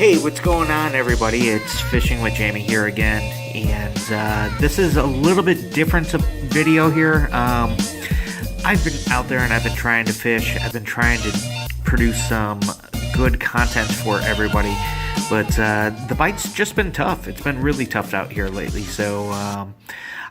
Hey, what's going on, everybody? It's Fishing with Jamie here again, and this is a little bit different video here. I've been out there and I've been trying to fish. I've been trying to produce some good content for everybody, but the bite's just been tough. It's been really tough out here lately, so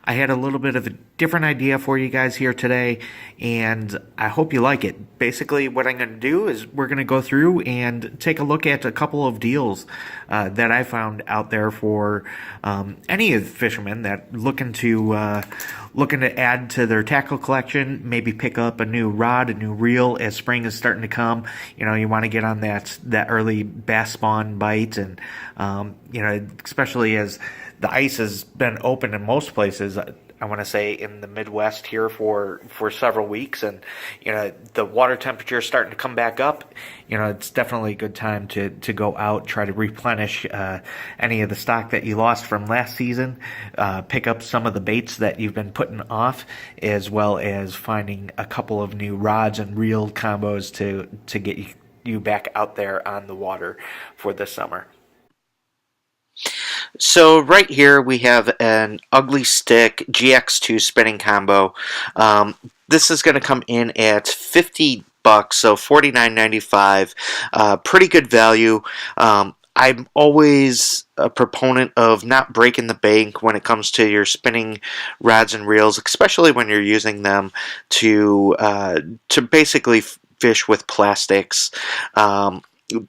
I had a little bit of a different idea for you guys here today, and I hope you like it. Basically, what I'm going to do is we're going to go through and take a look at a couple of deals that I found out there for any of the fishermen that looking to add to their tackle collection, maybe pick up a new rod, a new reel as spring is starting to come. You know, you want to get on that early bass spawn bite, and especially as the ice has been open in most places. I want to say in the Midwest here for several weeks, and the water temperature is starting to come back up. It's definitely a good time to go out, try to replenish any of the stock that you lost from last season, pick up some of the baits that you've been putting off, as well as finding a couple of new rods and reel combos to get you back out there on the water for this summer. So right here we have an Ugly Stik GX2 spinning combo. This is going to come in at $50, so $49.95. Pretty good value. I'm always a proponent of not breaking the bank when it comes to your spinning rods and reels, especially when you're using them to basically fish with plastics.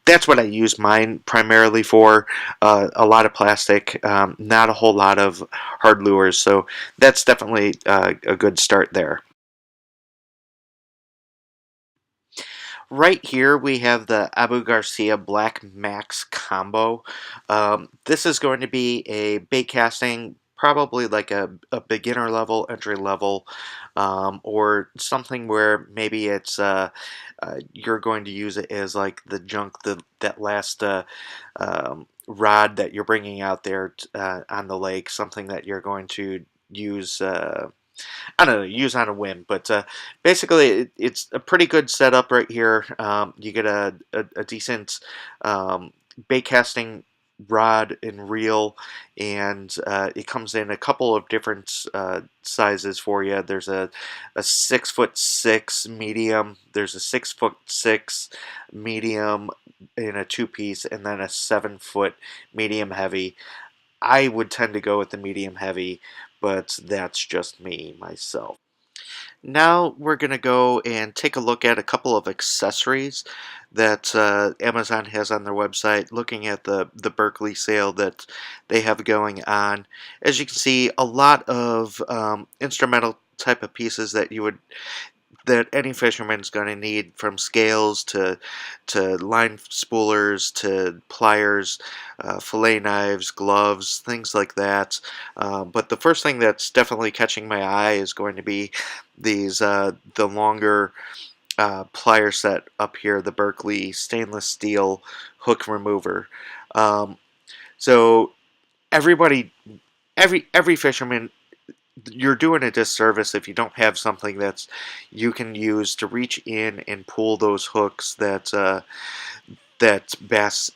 That's what I use mine primarily for. A lot of plastic, not a whole lot of hard lures, so that's definitely a good start there. Right here we have the Abu Garcia Black Max combo. This is going to be a bait casting, probably like a beginner level, entry level, or something where maybe it's you're going to use it as like the junk, that last rod that you're bringing out there on the lake, something that you're going to use. I don't know, use on a whim, but basically it's a pretty good setup right here. You get a decent bait casting rod and reel, and it comes in a couple of different sizes for you. There's a 6'6" medium, there's a 6'6" medium in a two-piece, and then a 7-foot medium heavy. I would tend to go with the medium heavy, but that's just me, myself. Now we're going to go and take a look at a couple of accessories that Amazon has on their website, looking at the Berkley sale that they have going on. As you can see, a lot of instrumental type of pieces that any fisherman's going to need, from scales to line spoolers to pliers, fillet knives, gloves, things like that. But the first thing that's definitely catching my eye is going to be these the longer plier set up here, the Berkley stainless steel hook remover. So everybody, every fisherman, you're doing a disservice if you don't have something that's you can use to reach in and pull those hooks that bass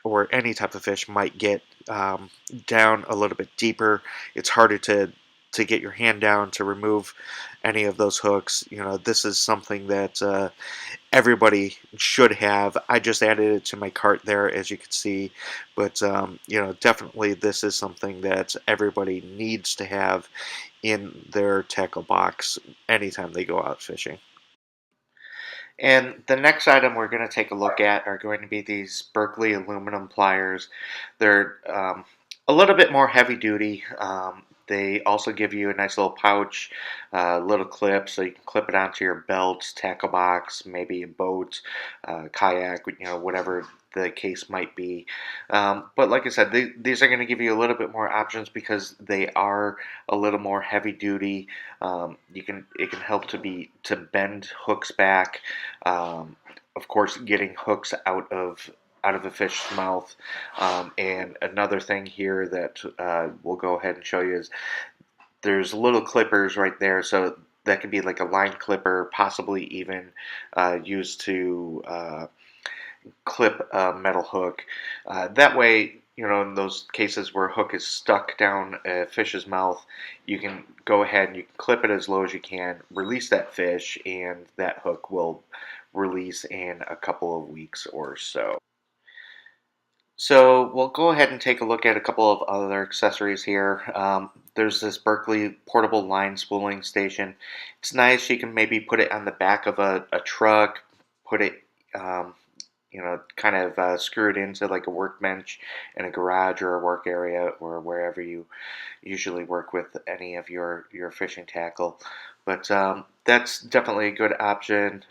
or any type of fish might get down a little bit deeper. It's harder to get your hand down to remove any of those hooks. This is something that everybody should have. I just added it to my cart there, as you can see, but definitely this is something that everybody needs to have in their tackle box anytime they go out fishing. And the next item we're going to take a look at are going to be these Berkley aluminum pliers. They're a little bit more heavy duty. They also give you a nice little pouch, little clip, so you can clip it onto your belt, tackle box, maybe a boat, kayak, whatever the case might be. But like I said, these are going to give you a little bit more options because they are a little more heavy duty. It can help to bend hooks back. Of course, getting hooks out of a fish's mouth. And another thing here that we'll go ahead and show you is there's little clippers right there, so that could be like a line clipper, possibly even used to clip a metal hook. That way, in those cases where a hook is stuck down a fish's mouth, you can go ahead and you can clip it as low as you can, release that fish, and that hook will release in a couple of weeks or so. So we'll go ahead and take a look at a couple of other accessories here. There's this Berkeley portable line spooling station. It's nice. You can maybe put it on the back of a truck, put it, kind of screw it into like a workbench in a garage or a work area or wherever you usually work with any of your fishing tackle. But that's definitely a good option.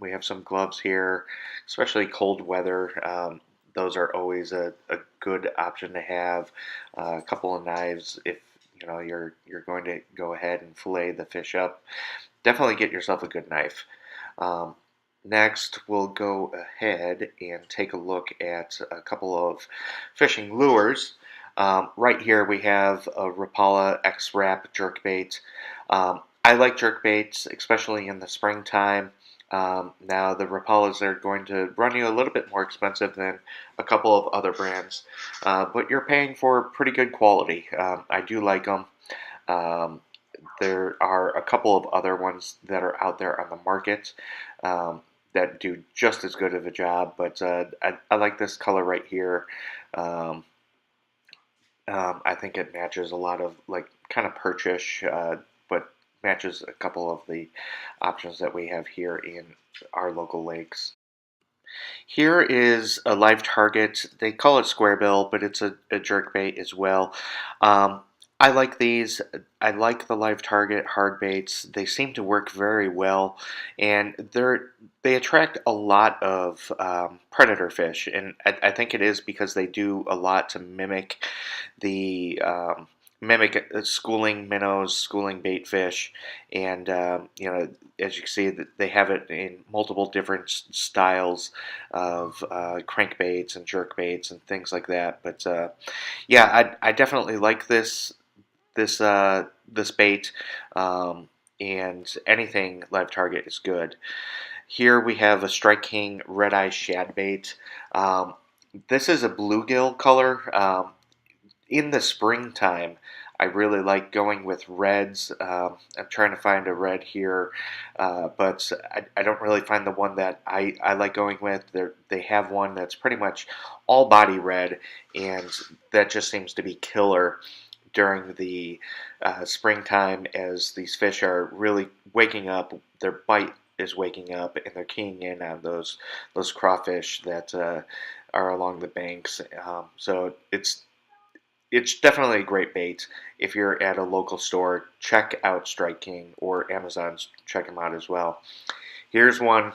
We have some gloves here, especially cold weather. Those are always a good option to have. A couple of knives if you're going to go ahead and fillet the fish up. Definitely get yourself a good knife. Um, Next, we'll go ahead and take a look at a couple of fishing lures. Right here we have a Rapala X-Wrap jerkbait. I like jerkbaits, especially in the springtime. Now the Rapalas are going to run you a little bit more expensive than a couple of other brands, but you're paying for pretty good quality. I do like them. Um, there are a couple of other ones that are out there on the market um, that do just as good of a job, but I like this color right here. Um, I think it matches a lot of like kind of perchish, but matches a couple of the options that we have here in our local lakes. Here is a live target. They call it square bill, but it's a jerk bait as well. Um, I like these. I like the live target hard baits. They seem to work very well, and they attract a lot of predator fish, and I think it is because they do a lot to the schooling minnows, schooling bait fish, and as you can see, that they have it in multiple different styles of crankbaits and jerkbaits and things like that. But yeah, I definitely like this bait, and anything live target is good. Here we have a Strike King Red Eye Shad bait. This is a bluegill color. In the springtime, I really like going with reds. I'm trying to find a red here, but I don't really find the one that I like going with. They have one that's pretty much all body red, and that just seems to be killer during the springtime as these fish are really waking up. Their bite is waking up, and they're keying in on those crawfish that are along the banks. So it's definitely a great bait. If you're at a local store, check out Strike King or Amazon's. Check them out as well. Here's one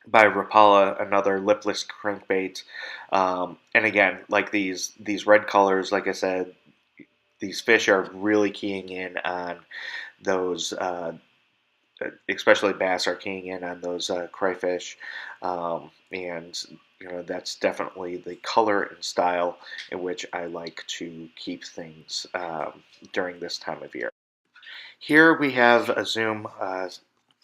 by Rapala, another lipless crankbait. And again, like these red colors, like I said, these fish are really keying in on those. Especially bass are keying in on those crayfish, and that's definitely the color and style in which I like to keep things during this time of year. Here we have a Zoom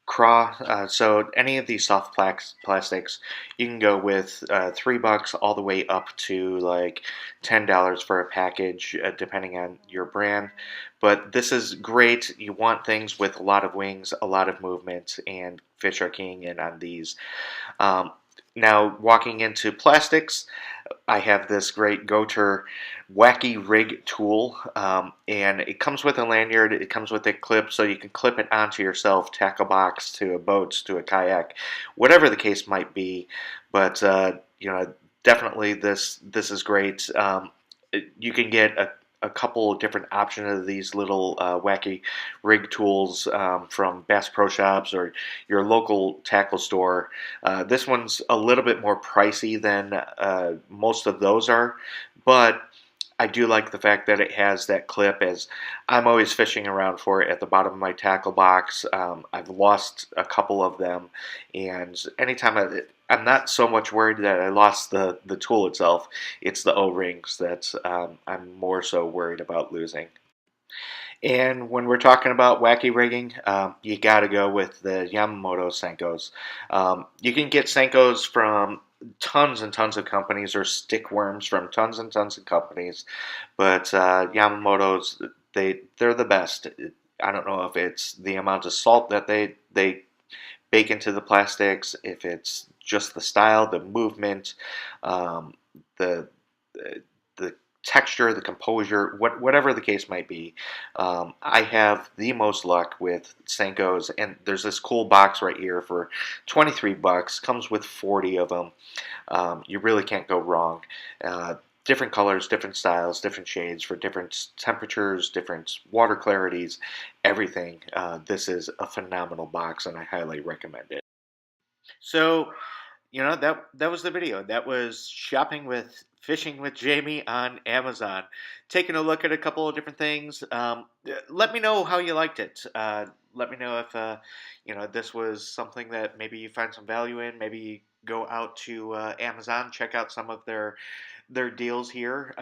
craw. So any of these soft plastics, you can go with $3 all the way up to like $10 for a package, depending on your brand. But this is great. You want things with a lot of wings, a lot of movement, and fish are keying in on these. Um, Now, walking into plastics, I have this great Goter Wacky Rig tool, and it comes with a lanyard. It comes with a clip, so you can clip it onto yourself, tackle box, to a boat, to a kayak, whatever the case might be. But definitely this is great. You can get a couple of different options of these little wacky rig tools from Bass Pro Shops or your local tackle store. This one's a little bit more pricey than most of those are, but I do like the fact that it has that clip, as I'm always fishing around for it at the bottom of my tackle box. I've lost a couple of them, and anytime I'm not so much worried that I lost the tool itself. It's the O-rings that I'm more so worried about losing. And when we're talking about wacky rigging, you got to go with the Yamamoto Senkos. You can get Senkos from tons and tons of companies, or stick worms from tons and tons of companies, but Yamamoto's, they're the best. I don't know if it's the amount of salt that they bake into the plastics, if it's just the style, the movement, um, the the texture, the composure, whatever the case might be. I have the most luck with Senkos, and there's this cool box right here for $23. Comes with 40 of them. You really can't go wrong. Different colors, different styles, different shades for different temperatures, different water clarities, everything. This is a phenomenal box, and I highly recommend it. So, that was the video. That was shopping with fishing with Jamie on Amazon. Taking a look at a couple of different things. Let me know how you liked it. Let me know if this was something that maybe you find some value in. Maybe go out to Amazon, check out some of their deals here.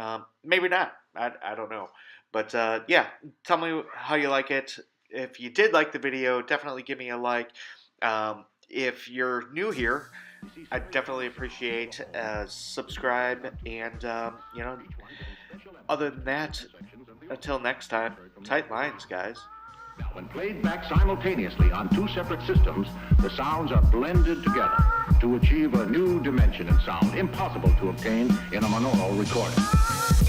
Maybe not. I don't know. But yeah, tell me how you like it. If you did like the video, definitely give me a like. If you're new here, I definitely appreciate subscribe, and other than that, until next time, tight lines, guys. When played back simultaneously on two separate systems, the sounds are blended together to achieve a new dimension in sound, impossible to obtain in a monaural recording.